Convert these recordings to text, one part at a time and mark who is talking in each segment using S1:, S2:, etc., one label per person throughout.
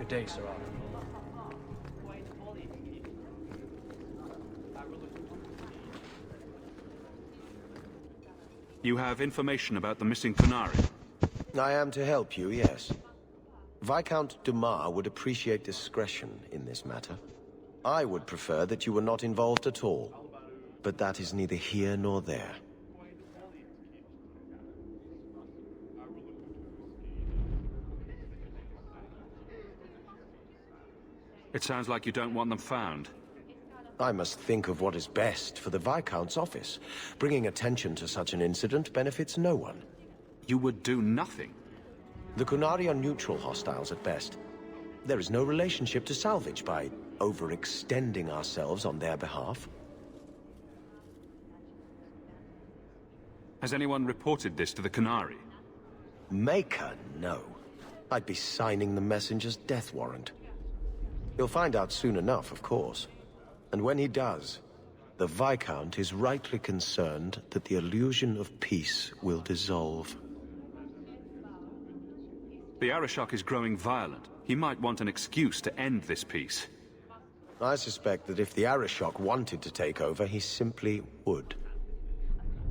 S1: Good day, Sir Arthur.
S2: You have information about the missing Qunari?
S3: I am to help you, yes. Viscount Dumas would appreciate discretion in this matter. I would prefer that you were not involved at all, but that is neither here nor there.
S2: It sounds like you don't want them found.
S3: I must think of what is best for the Viscount's office. Bringing attention to such an incident benefits no one.
S2: You would do nothing?
S3: The Qunari are neutral hostiles at best. There is no relationship to salvage by overextending ourselves on their behalf.
S2: Has anyone reported this to the Qunari?
S3: Maker, no. I'd be signing the messenger's death warrant. He'll find out soon enough, of course. And when he does, the Viscount is rightly concerned that the illusion of peace will dissolve.
S2: The Arishok is growing violent. He might want an excuse to end this peace.
S3: I suspect that if the Arishok wanted to take over, he simply would.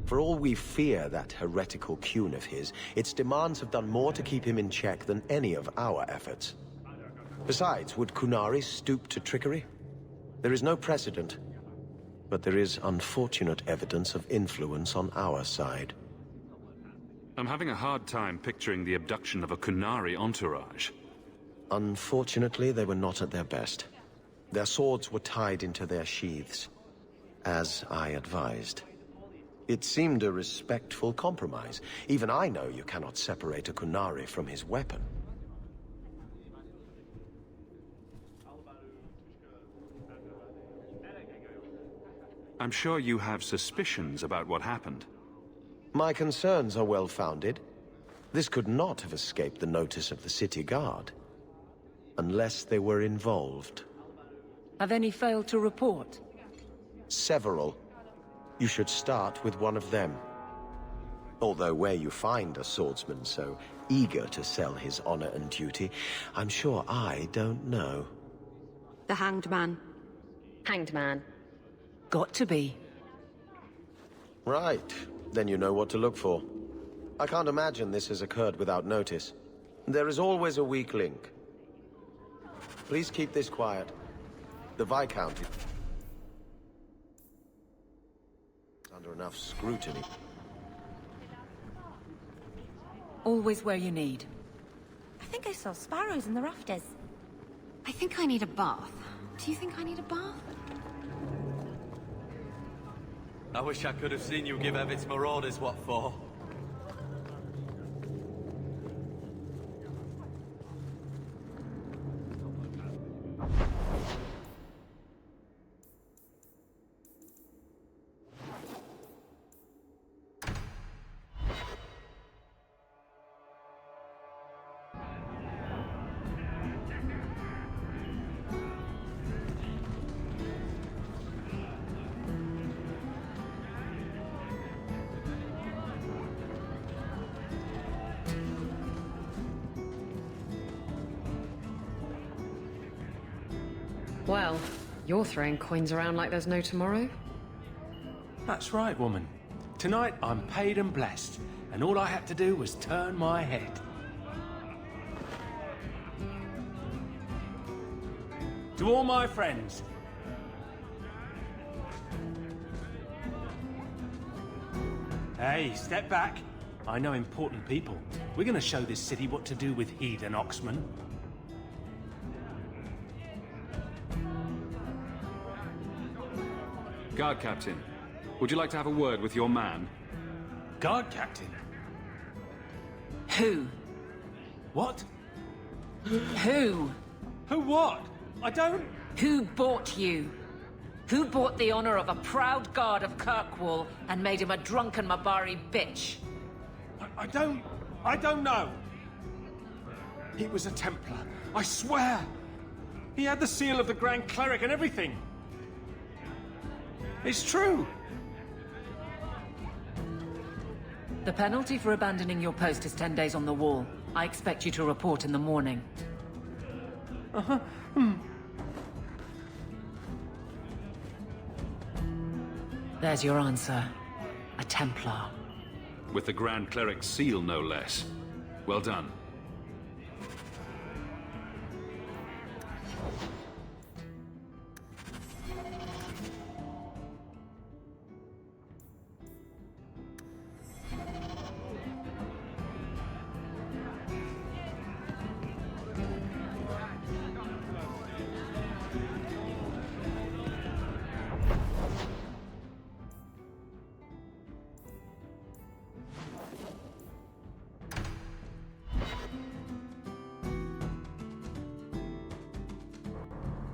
S3: For all we fear that heretical Qun of his, its demands have done more to keep him in check than any of our efforts. Besides, would Qunari stoop to trickery? There is no precedent, but there is unfortunate evidence of influence on our side.
S2: I'm having a hard time picturing the abduction of a Qunari entourage.
S3: Unfortunately, they were not at their best. Their swords were tied into their sheaths, as I advised. It seemed a respectful compromise. Even I know you cannot separate a Qunari from his weapon.
S2: I'm sure you have suspicions about what happened.
S3: My concerns are well-founded. This could not have escaped the notice of the city guard. Unless they were involved.
S4: Have any failed to report?
S3: Several. You should start with one of them. Although where you find a swordsman so eager to sell his honor and duty, I'm sure I don't know.
S5: The Hanged Man.
S6: Hanged Man.
S4: Got to be.
S3: Right. Then you know what to look for. I can't imagine this has occurred without notice. There is always a weak link. Please keep this quiet. The Viscount is under enough scrutiny.
S4: Always where you need.
S5: I think I saw sparrows in the rafters.
S6: I think I need a bath. Do you think I need a bath?
S7: I wish I could have seen you give Evit's marauders what for.
S6: Well, you're throwing coins around like there's no tomorrow.
S8: That's right, woman. Tonight I'm paid and blessed, and all I had to do was turn my head. To all my friends. Hey, step back. I know important people. We're gonna show this city what to do with heathen oxmen.
S2: Guard Captain, would you like to have a word with your man?
S8: Guard captain?
S4: Who?
S8: What?
S4: Who?
S8: Who what? I don't...
S4: Who bought you? Who bought the honor of a proud guard of Kirkwall and made him a drunken Mabari bitch?
S8: I don't know. He was a Templar, I swear. He had the seal of the Grand Cleric and everything. It's true.
S4: The penalty for abandoning your post is 10 days on the wall. I expect you to report in the morning. There's your answer. A Templar.
S2: With the Grand Cleric's seal, no less. Well done.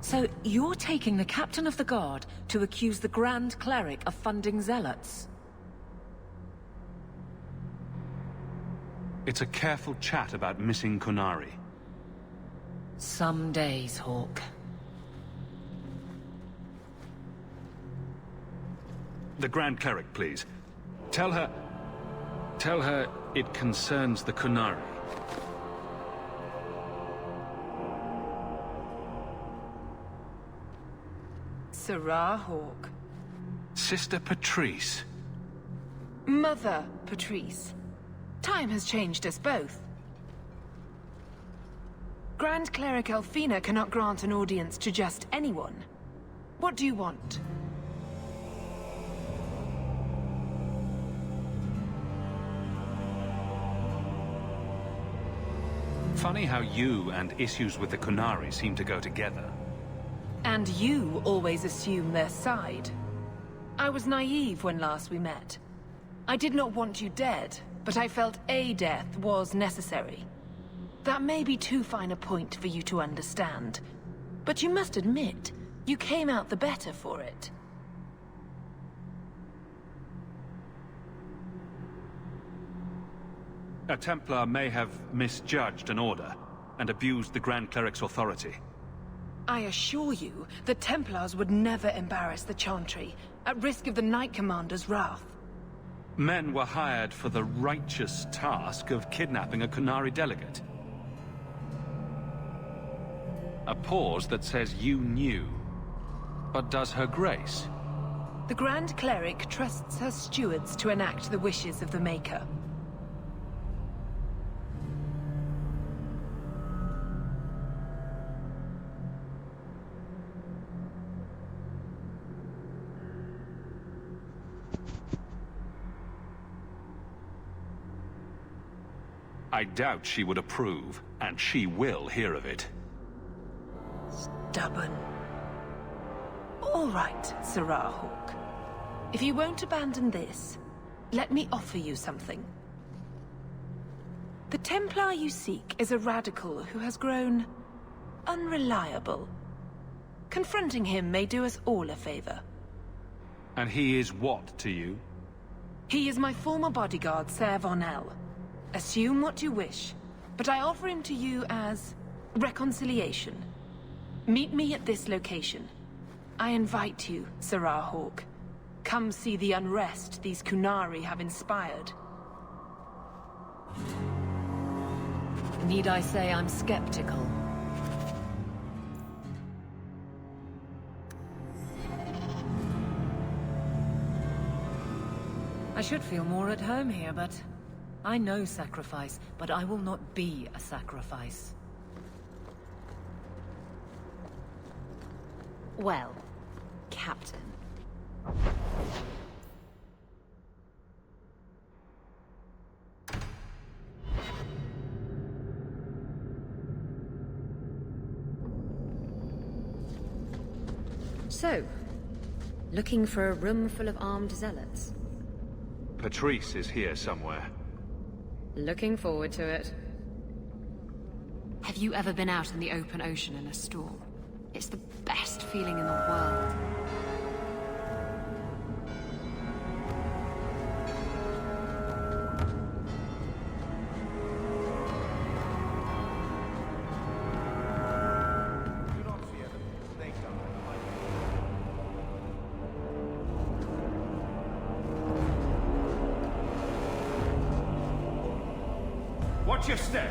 S4: So, you're taking the Captain of the Guard to accuse the Grand Cleric of funding zealots?
S2: It's a careful chat about missing Kunari.
S4: Some days, Hawke.
S2: The Grand Cleric, please. Tell her it concerns the Kunari.
S1: Sarah Hawke.
S2: Sister Patrice.
S1: Mother Patrice. Time has changed us both. Grand Cleric Elfina cannot grant an audience to just anyone. What do you want?
S2: Funny how you and issues with the Kunari seem to go together.
S1: And you always assume their side. I was naive when last we met. I did not want you dead, but I felt a death was necessary. That may be too fine a point for you to understand, but you must admit, you came out the better for it.
S2: A Templar may have misjudged an order and abused the Grand Cleric's authority.
S1: I assure you, the Templars would never embarrass the Chantry, at risk of the Knight Commander's wrath.
S2: Men were hired for the righteous task of kidnapping a Kunari delegate. A pause that says you knew. But does her grace?
S1: The Grand Cleric trusts her stewards to enact the wishes of the Maker.
S2: I doubt she would approve, and she will hear of it.
S1: Stubborn. All right, Sarah Hawke. If you won't abandon this, let me offer you something. The Templar you seek is a radical who has grown unreliable. Confronting him may do us all a favor.
S2: And he is what to you?
S1: He is my former bodyguard, Sir Varnell. Assume what you wish, but I offer him to you as reconciliation. Meet me at this location. I invite you, Sarah Hawke. Come see the unrest these Kunari have inspired.
S4: Need I say I'm skeptical? I should feel more at home here, but I know sacrifice, but I will not be a sacrifice.
S6: Well, Captain. So, looking for a room full of armed zealots?
S2: Patrice is here somewhere.
S6: Looking forward to it.
S5: Have you ever been out in the open ocean in a storm? It's the best feeling in the world.
S8: Watch your step.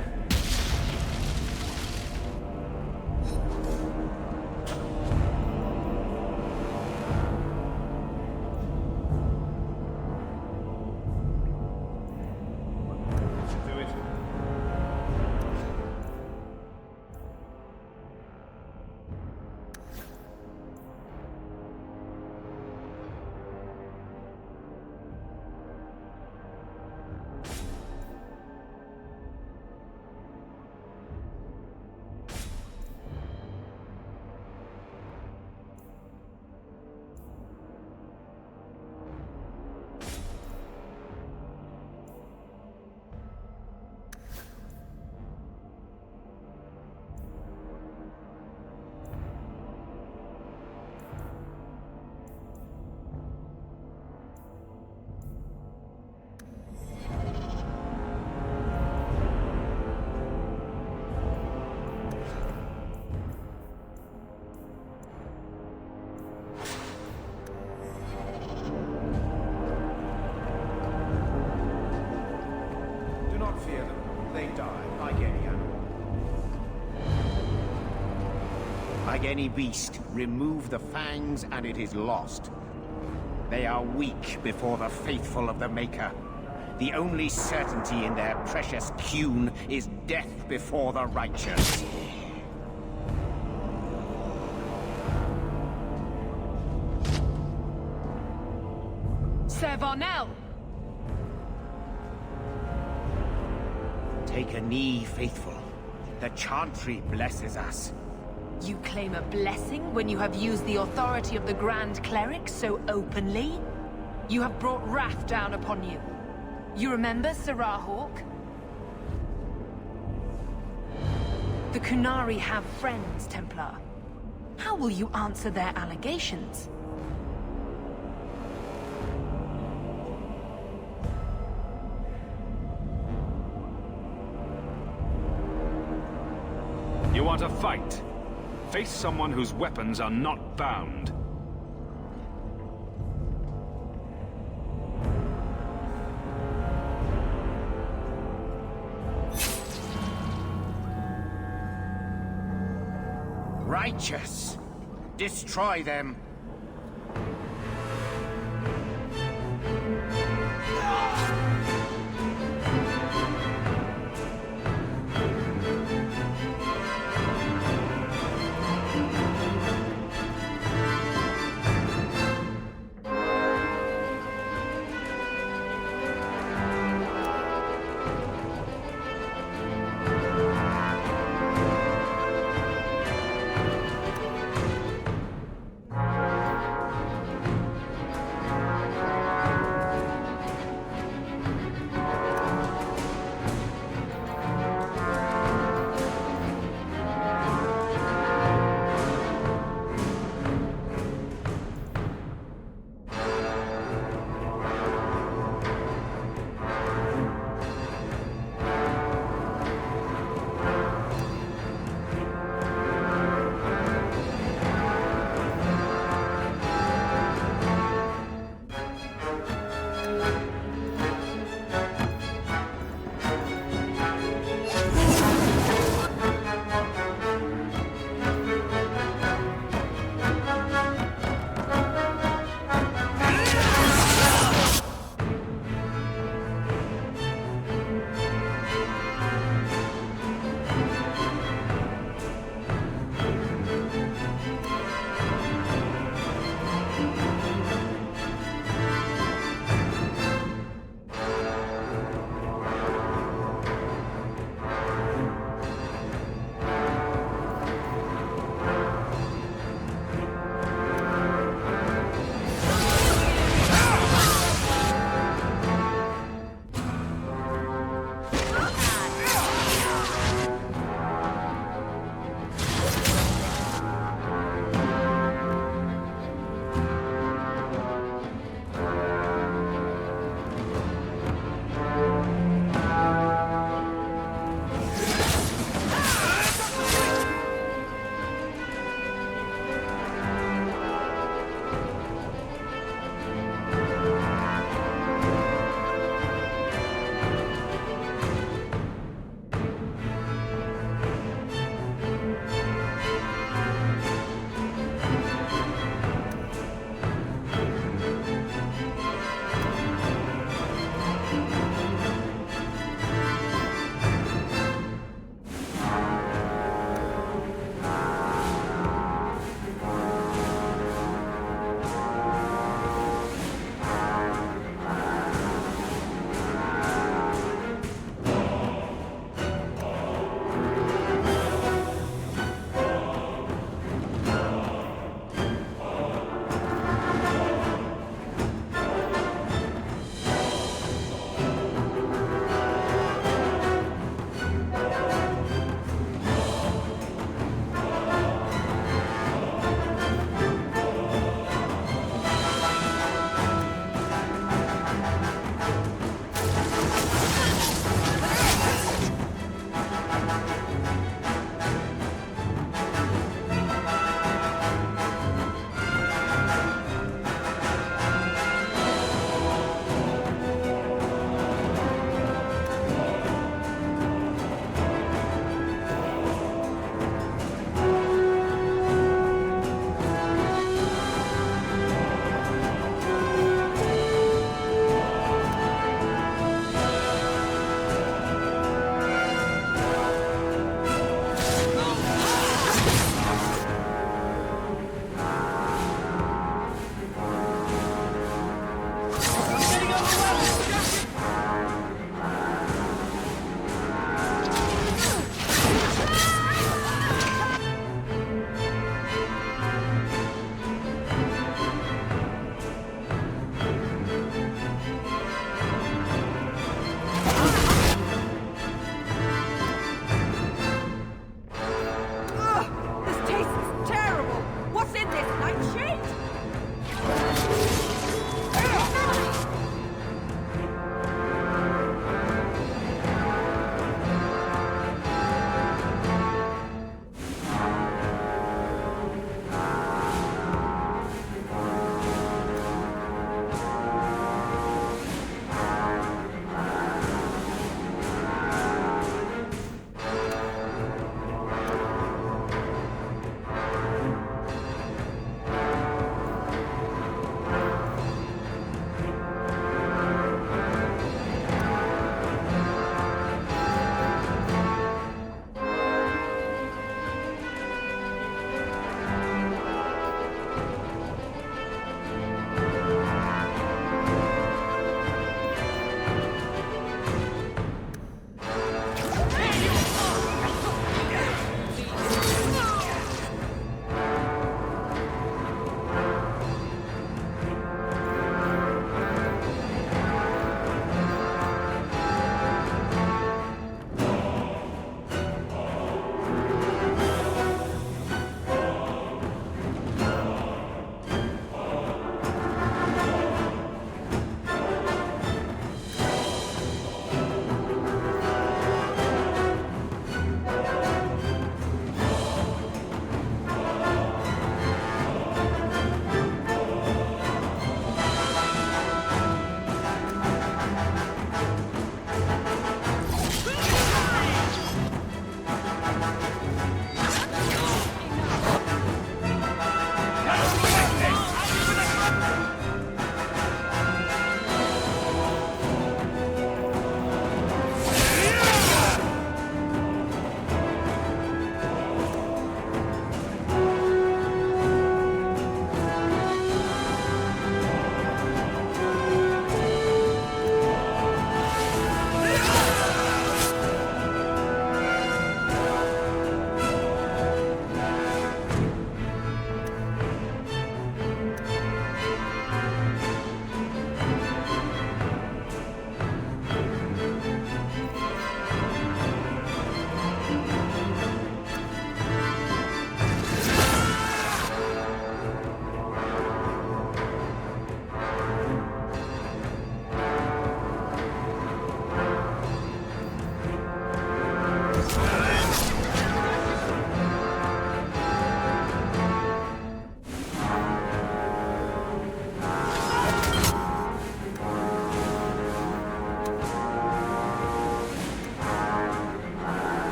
S9: they die, like any animal. Like any beast, remove the fangs and it is lost. They are weak before the faithful of the Maker. The only certainty in their precious Qun is death before the righteous.
S1: Sir Varnell!
S9: Take a knee, faithful. The Chantry blesses us.
S1: You claim a blessing when you have used the authority of the Grand Cleric so openly? You have brought wrath down upon you. You remember Sirrah Hawke? The Kunari have friends, Templar. How will you answer their allegations?
S2: You want to fight? Face someone whose weapons are not bound.
S9: Righteous! Destroy them!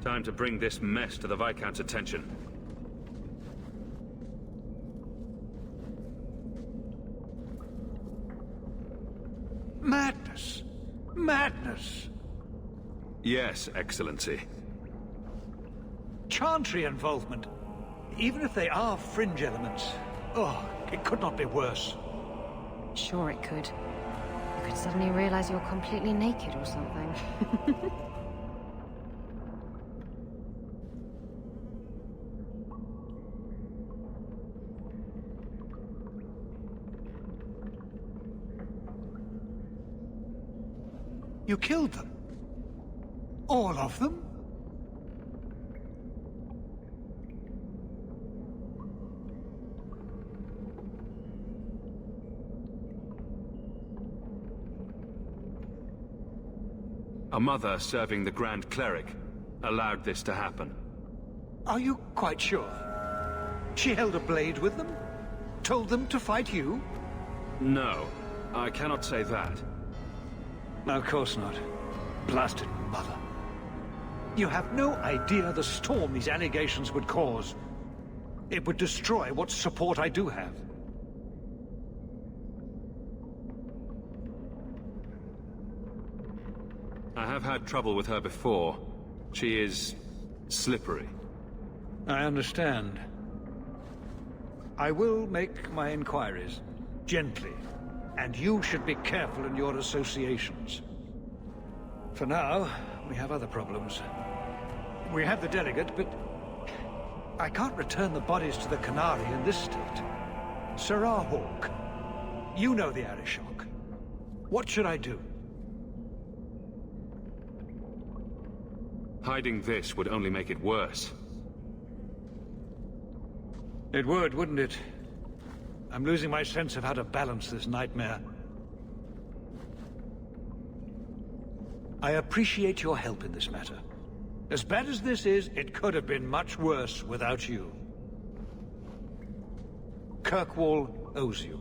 S2: Time to bring this mess to the Viscount's attention.
S10: madness. Madness!
S2: Yes, Excellency.
S10: Chantry involvement, even if they are fringe elements, oh, it could not be worse.
S5: Sure it could. You could suddenly realize you're completely naked or something.
S10: You killed them? All of them?
S2: A mother serving the Grand Cleric allowed this to happen.
S10: Are you quite sure? She held a blade with them? Told them to fight you?
S2: No, I cannot say that.
S10: Of course not. Blasted mother. You have no idea the storm these allegations would cause. It would destroy what support I do have.
S2: I have had trouble with her before. She is slippery.
S10: I understand. I will make my inquiries. Gently. And you should be careful in your associations. For now, we have other problems. We have the delegate, but I can't return the bodies to the Canary in this state. Sirrah Hawke, you know the Arishok. What should I do?
S2: Hiding this would only make it worse.
S10: It would, wouldn't it? I'm losing my sense of how to balance this nightmare. I appreciate your help in this matter. As bad as this is, it could have been much worse without you. Kirkwall owes you.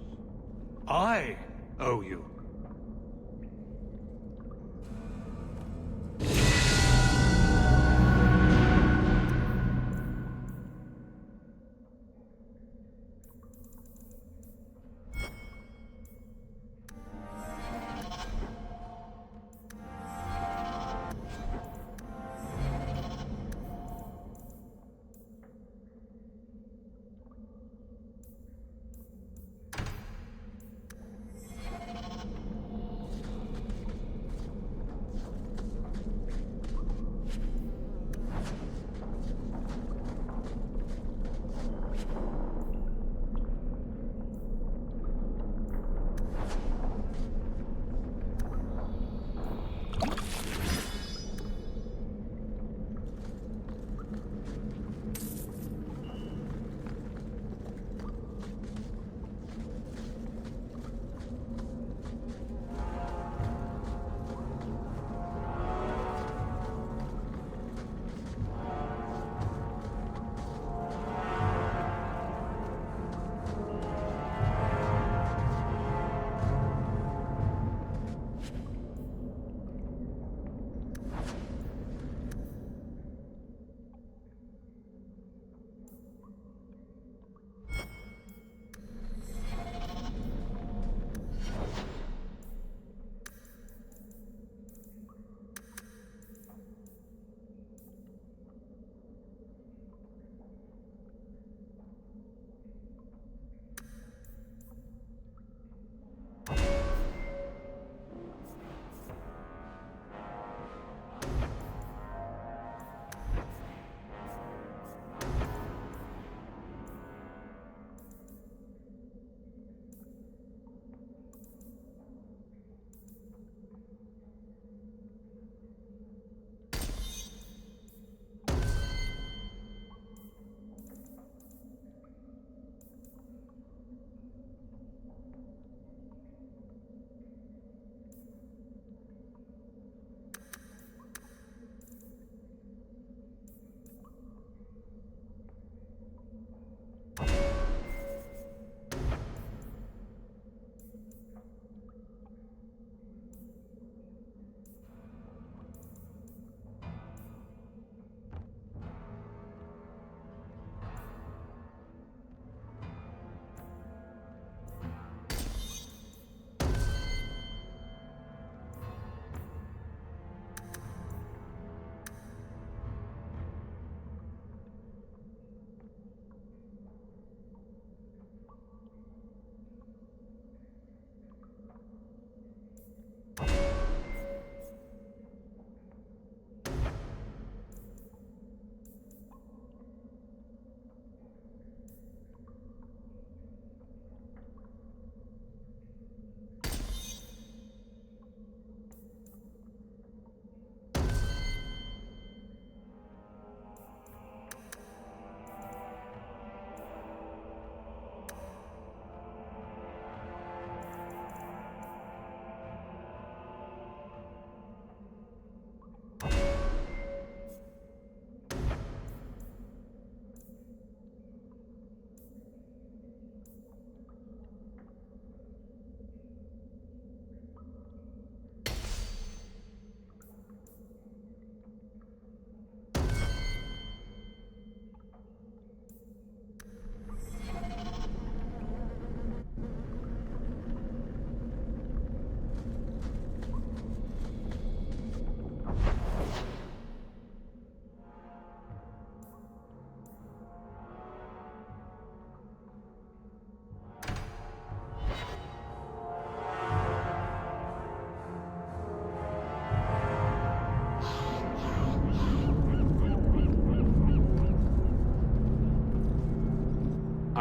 S10: I owe you.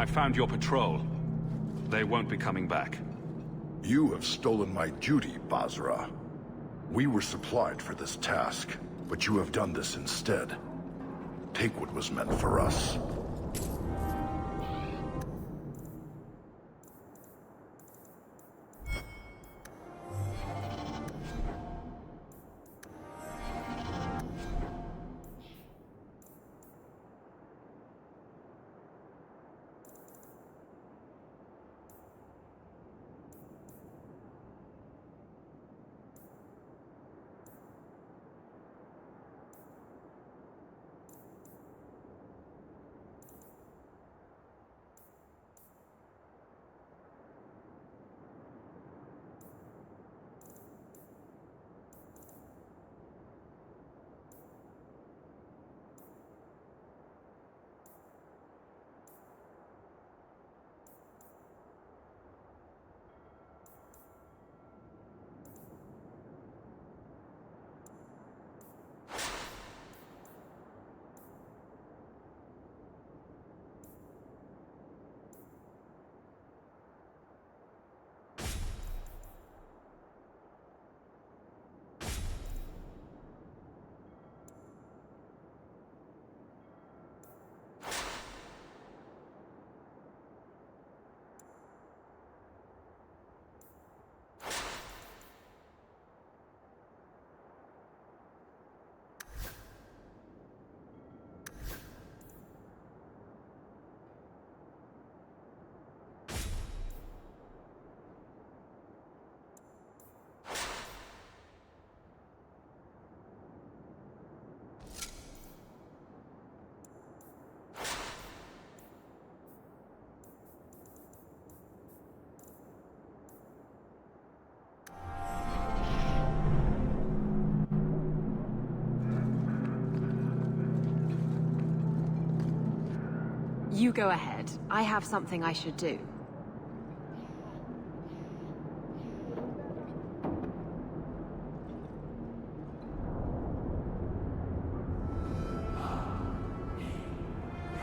S2: I found your patrol. They won't be coming back.
S11: You have stolen my duty, Basra. We were supplied for this task, but you have done this instead. Take what was meant for us.
S5: You go ahead. I have something I should do.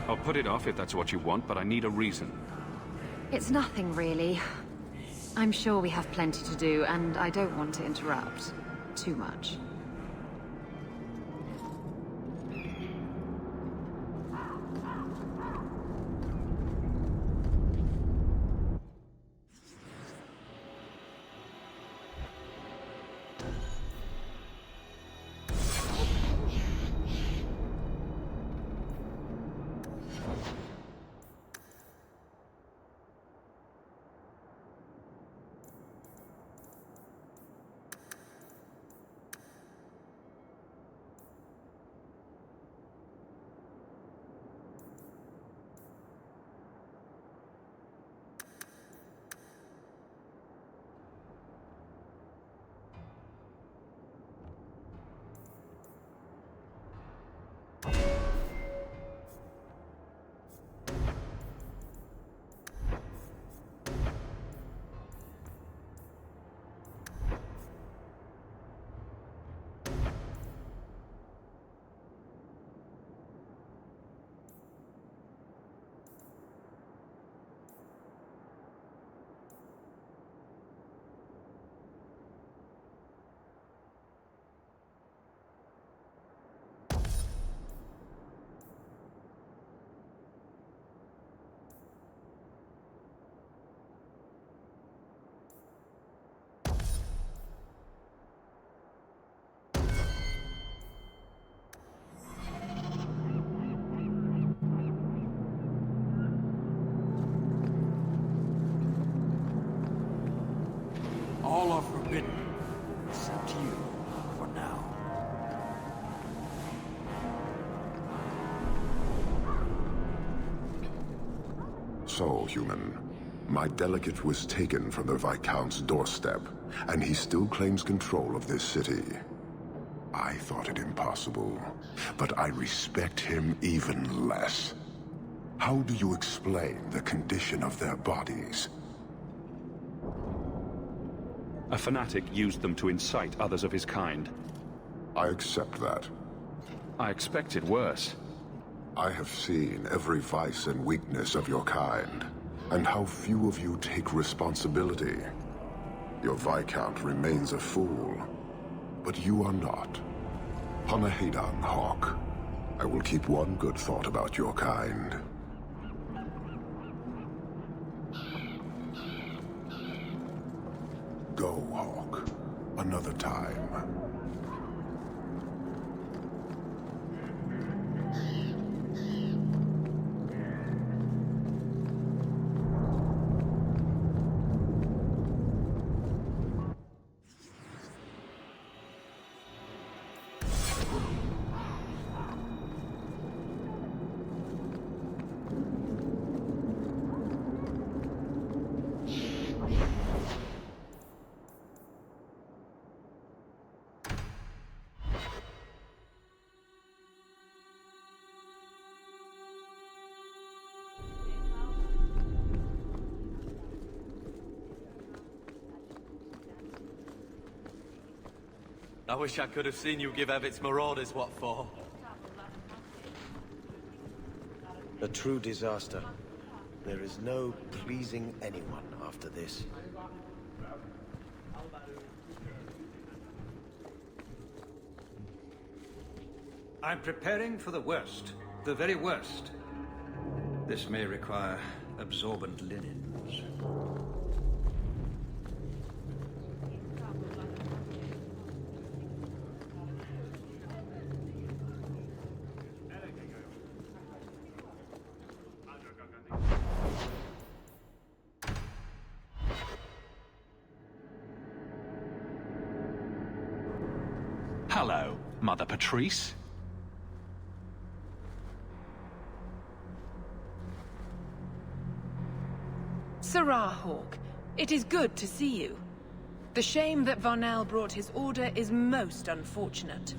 S2: I'll put it off if that's what you want, but I need a reason.
S5: It's nothing, really. I'm sure we have plenty to do, and I don't want to interrupt too much.
S8: All are forbidden, except you, for now.
S11: So, human, my delegate was taken from the Viscount's doorstep, and he still claims control of this city. I thought it impossible, but I respect him even less. How do you explain the condition of their bodies?
S2: A fanatic used them to incite others of his kind.
S11: I accept that.
S2: I expected worse.
S11: I have seen every vice and weakness of your kind, and how few of you take responsibility. Your Viscount remains a fool, but you are not. Panahedan, Hawke. I will keep one good thought about your kind. Go, Hawke. Another time.
S7: I wish I could have seen you give Evit's marauders what for.
S3: A true disaster. There is no pleasing anyone after this.
S10: I'm preparing for the worst. The very worst. This may require absorbent linens.
S2: Hello, Mother Patrice.
S1: Sirrah Hawke, it is good to see you. The shame that Varnell brought his order is most unfortunate.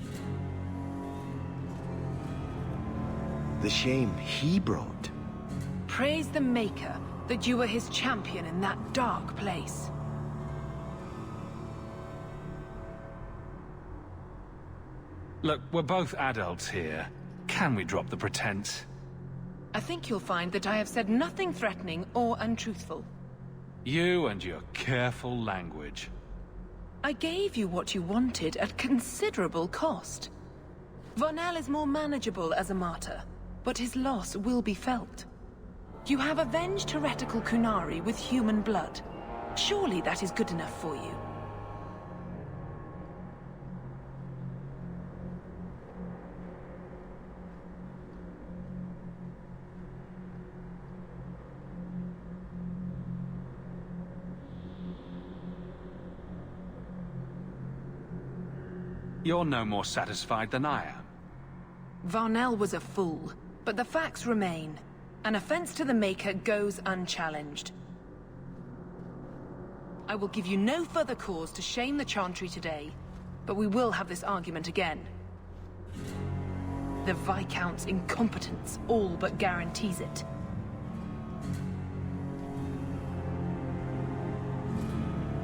S3: The shame he brought?
S1: Praise the Maker that you were his champion in that dark place.
S2: Look, we're both adults here. Can we drop the pretense?
S1: I think you'll find that I have said nothing threatening or untruthful.
S2: You and your careful language.
S1: I gave you what you wanted at considerable cost. Varnell is more manageable as a martyr, but his loss will be felt. You have avenged heretical Kunari with human blood. Surely that is good enough for you.
S2: You're no more satisfied than I am.
S1: Varnell was a fool, but the facts remain. An offense to the Maker goes unchallenged. I will give you no further cause to shame the Chantry today, but we will have this argument again. The Viscount's incompetence all but guarantees it.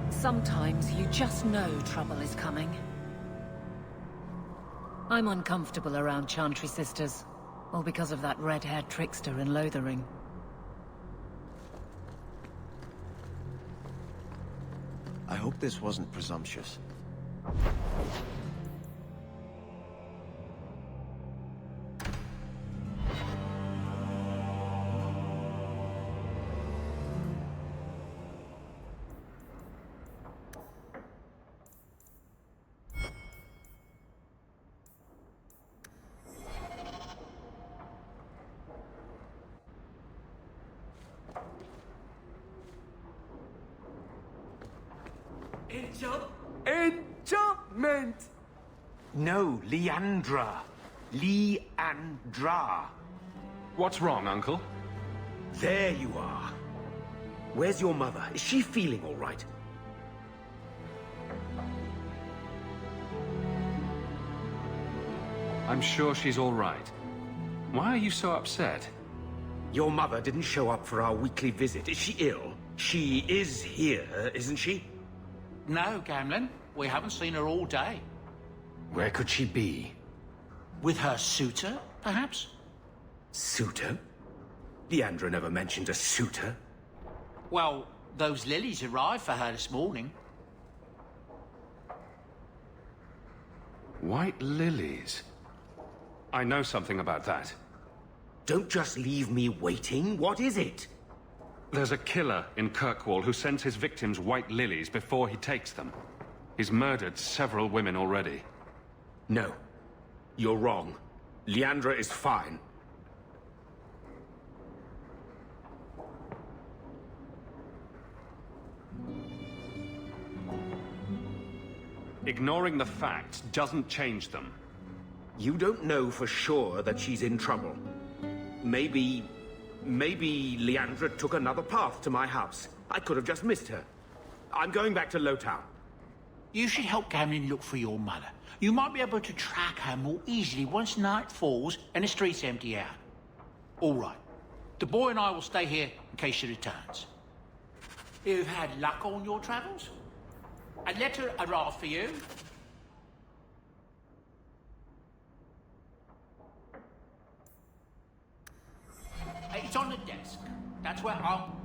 S4: Sometimes you just know trouble is coming. I'm uncomfortable around Chantry sisters, all because of that red-haired trickster in Lothering.
S3: I hope this wasn't presumptuous.
S9: Enchantment! No, Leandra. Leandra.
S2: What's wrong, Uncle?
S9: There you are. Where's your mother? Is she feeling all right?
S2: I'm sure she's all right. Why are you so upset?
S9: Your mother didn't show up for our weekly visit. Is she ill? She is here, isn't she?
S12: No, Gamlin. We haven't seen her all day.
S9: Where could she be?
S12: With her suitor, perhaps?
S13: Suitor? Leandra never mentioned a suitor.
S12: Well, those lilies arrived for her this morning.
S2: White lilies? I know something about that.
S13: Don't just leave me waiting. What is it?
S2: There's a killer in Kirkwall who sends his victims white lilies before he takes them. He's murdered several women already.
S13: No. You're wrong. Leandra is fine.
S2: Ignoring the facts doesn't change them.
S13: You don't know for sure that she's in trouble. Maybe Leandra took another path to my house. I could have just missed her. I'm going back to Lowtown.
S12: You should help Gamlin look for your mother. You might be able to track her more easily once night falls and the streets empty out. All right. The boy and I will stay here in case she returns. You've had luck on your travels? A letter arrived for you. It's on the desk. That's where I'll...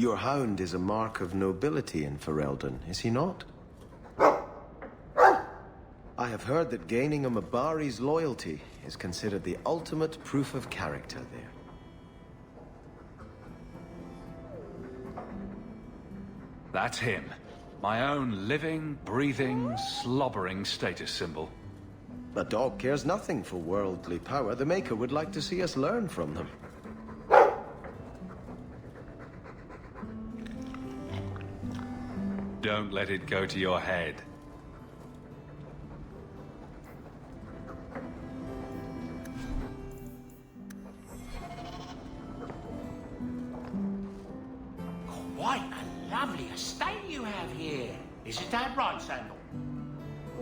S3: Your hound is a mark of nobility in Ferelden, is he not? I have heard that gaining a Mabari's loyalty is considered the ultimate proof of character there.
S2: That's him. My own living, breathing, slobbering status symbol.
S3: A dog cares nothing for worldly power. The Maker would like to see us learn from them.
S2: Don't let it go to your head.
S12: Quite a lovely estate you have here. Isn't that right, Sandal?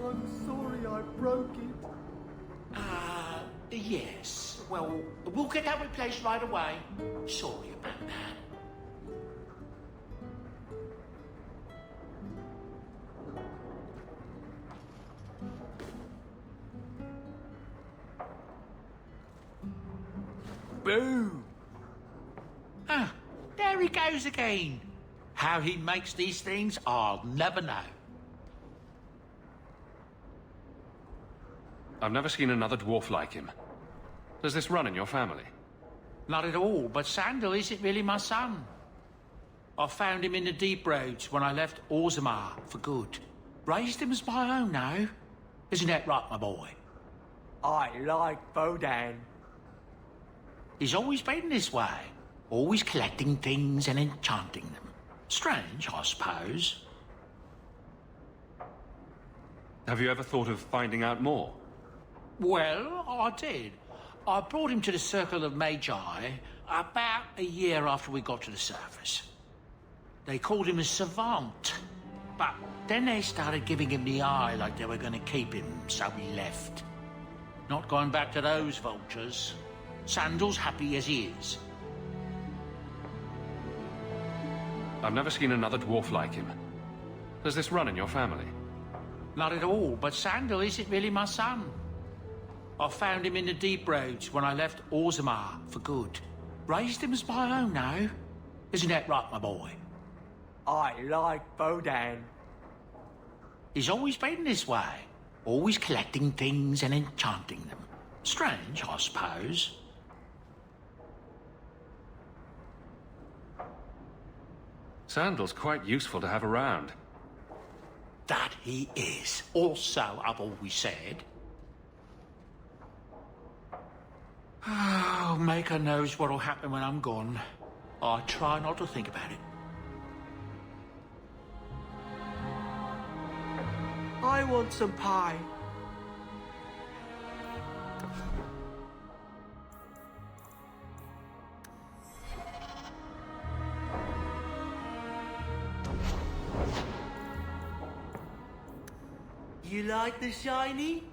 S14: I'm sorry I broke it.
S12: Yes. Well, we'll get that replaced right away. Sorry about that. Boo! Ah, there he goes again. How he makes these things, I'll never know.
S2: I've never seen another dwarf like him. Does this run in your family?
S12: Not at all, but Sandal isn't really my son. I found him in the deep roads when I left Orzammar for good. Raised him as my own now. Isn't that right, my boy?
S14: I like Bodan.
S12: He's always been this way. Always collecting things and enchanting them. Strange, I suppose.
S2: Have you ever thought of finding out more?
S12: Well, I did. I brought him to the Circle of Magi about a year after we got to the surface. They called him a savant, but then they started giving him the eye like they were going to keep him, so he left. Not going back to those vultures. Sandal's happy as he is.
S2: I've never seen another dwarf like him. Does this run in your family?
S12: Not at all, but Sandal isn't really my son. I found him in the deep roads when I left Orzammar for good. Raised him as my own now. Isn't that right, my boy?
S14: I like Bodan.
S12: He's always been this way. Always collecting things and enchanting them. Strange, I suppose.
S2: Sandal's quite useful to have around.
S12: That he is. Also, I've always said. Oh, Maker knows what'll happen when I'm gone. I try not to think about it.
S14: I want some pie. You like the shiny?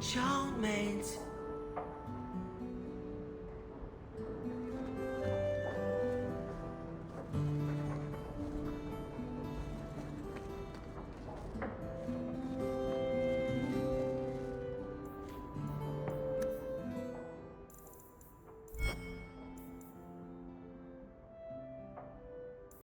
S14: Enchantment.